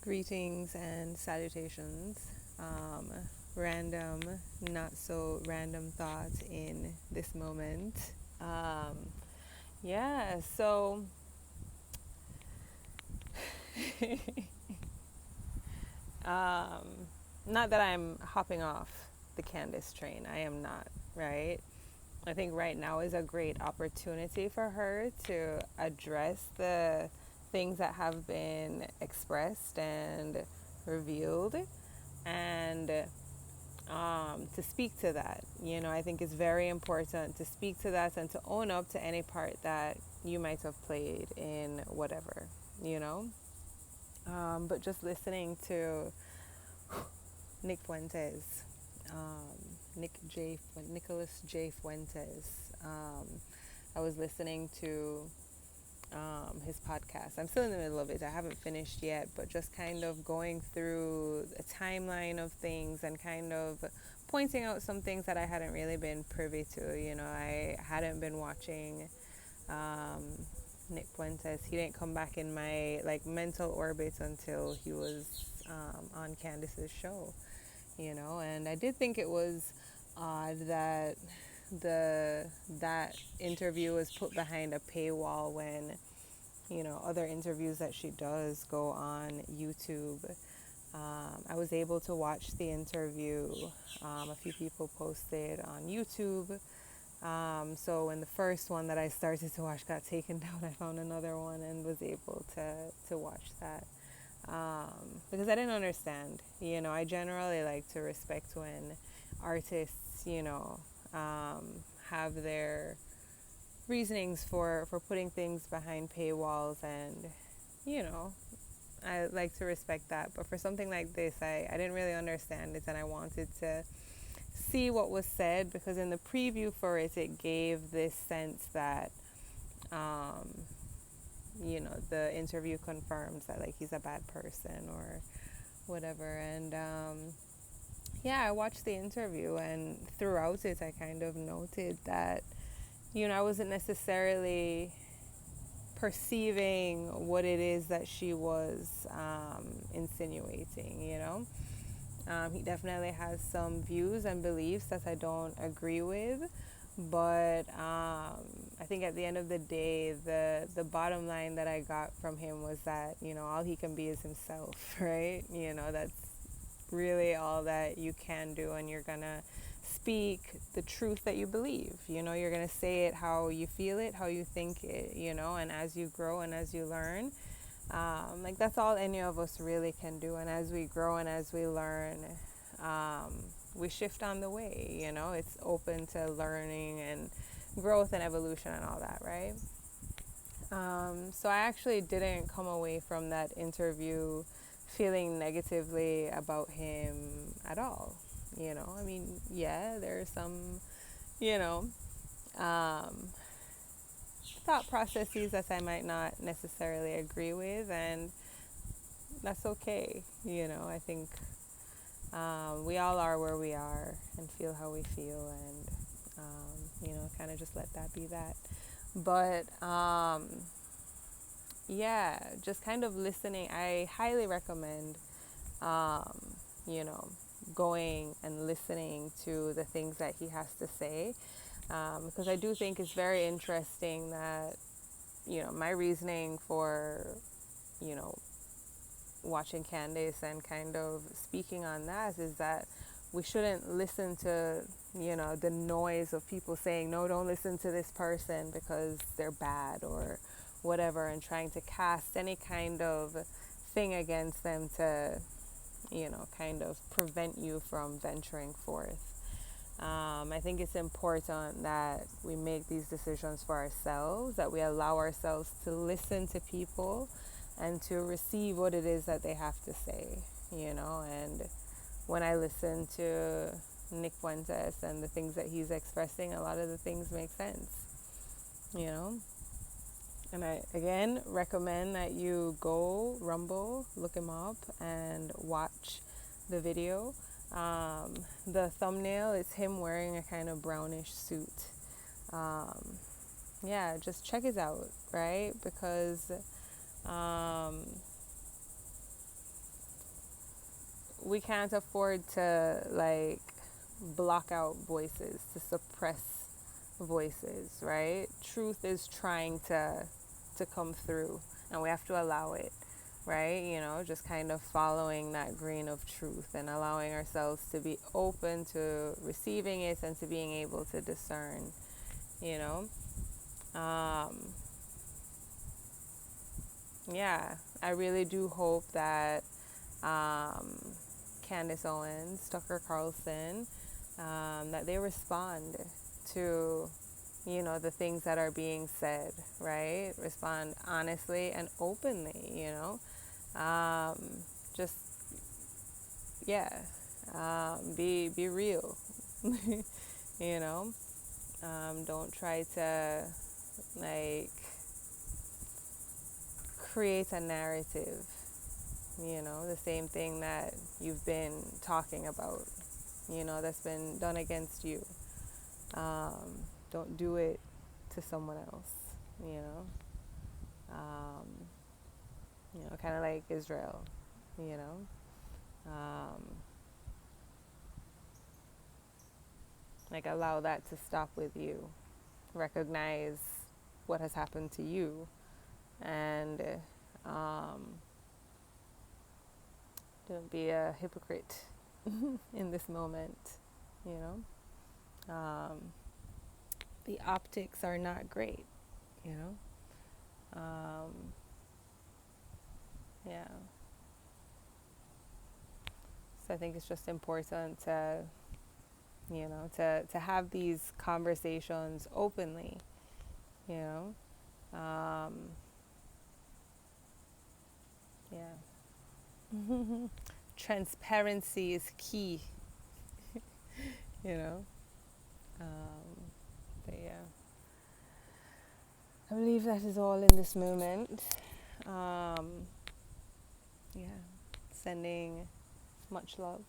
Greetings and salutations. Random, not so random thoughts in this moment. Um, yeah, so um, not that I'm hopping off the Candace train. I am not, right? I think right now is a great opportunity for her to address the things that have been expressed and revealed and to speak to that. I think it's very important to speak to that and to own up to any part that you might have played in whatever, you know. But just listening to Nick Fuentes, um, Nicholas J. Fuentes. I was listening to his podcast. I'm still in the middle of it. I haven't finished yet, but just kind of going through a timeline of things and kind of pointing out some things that I hadn't really been privy to. I hadn't been watching um, Nick Fuentes. He didn't come back in my mental orbit until he was on Candace's show. And I did think it was odd that that interview was put behind a paywall when other interviews that she does go on YouTube. I was able to watch the interview. A few people posted on YouTube. So when the first one that I started to watch got taken down, I found another one and was able to watch that. Because I didn't understand. I generally like to respect when artists, have their reasonings for putting things behind paywalls, and I like to respect that. But for something like this, I didn't really understand it, and I wanted to see what was said, because in the preview for it, it gave this sense that um, the interview confirms that he's a bad person or whatever. And yeah, I watched the interview, and throughout it I kind of noted that I wasn't necessarily perceiving what it is that she was insinuating. He definitely has some views and beliefs that I don't agree with, but I think at the end of the day, the bottom line that I got from him was that all he can be is himself, right? That's really all that you can do, and you're gonna speak the truth that you believe. You're gonna say it how you feel it, how you think it. And as you grow and as you learn, that's all any of us really can do. And as we grow and as we learn, we shift on the way. It's open to learning and growth and evolution and all that, right? So I actually didn't come away from that interview feeling negatively about him at all. I mean, yeah, there's some, you know, um, thought processes that I might not necessarily agree with, and that's okay. I think we all are where we are and feel how we feel, and kind of just let that be that. But yeah, just kind of listening. I highly recommend, um, going and listening to the things that he has to say, because I do think it's very interesting that, my reasoning for, you know, watching Candace and kind of speaking on that is that we shouldn't listen to, the noise of people saying, no, don't listen to this person because they're bad or whatever, and trying to cast any kind of thing against them to, kind of prevent you from venturing forth. I think it's important that we make these decisions for ourselves, that we allow ourselves to listen to people and to receive what it is that they have to say, and when I listen to Nick Fuentes and the things that he's expressing, a lot of the things make sense, and I, again, recommend that you go Rumble, look him up, and watch the video. The thumbnail is him wearing a kind of brownish suit. Yeah, just check it out, right? Because we can't afford to like block out voices, to suppress voices, right? Truth is trying to come through, and we have to allow it, right? You know, just kind of following that grain of truth and allowing ourselves to be open to receiving it and to being able to discern, you know. Um, yeah, I really do hope that um, Candace Owens, Tucker Carlson, that they respond to, you know, the things that are being said, right? Respond honestly and openly, you know. Um, just, yeah, be real, you know. Don't try to, like, create a narrative, you know, the same thing that you've been talking about, you know, that's been done against you. Um, don't do it to someone else, you know. Um, you know, kind of like Israel, you know. Um, like, allow that to stop with you. Recognize what has happened to you, and um, don't be a hypocrite in this moment, you know. The optics are not great, you know. Yeah. So I think it's just important to, you know, to have these conversations openly, you know. Um, yeah. Transparency is key, you know. But yeah, I believe that is all in this moment. Um, yeah, sending much love.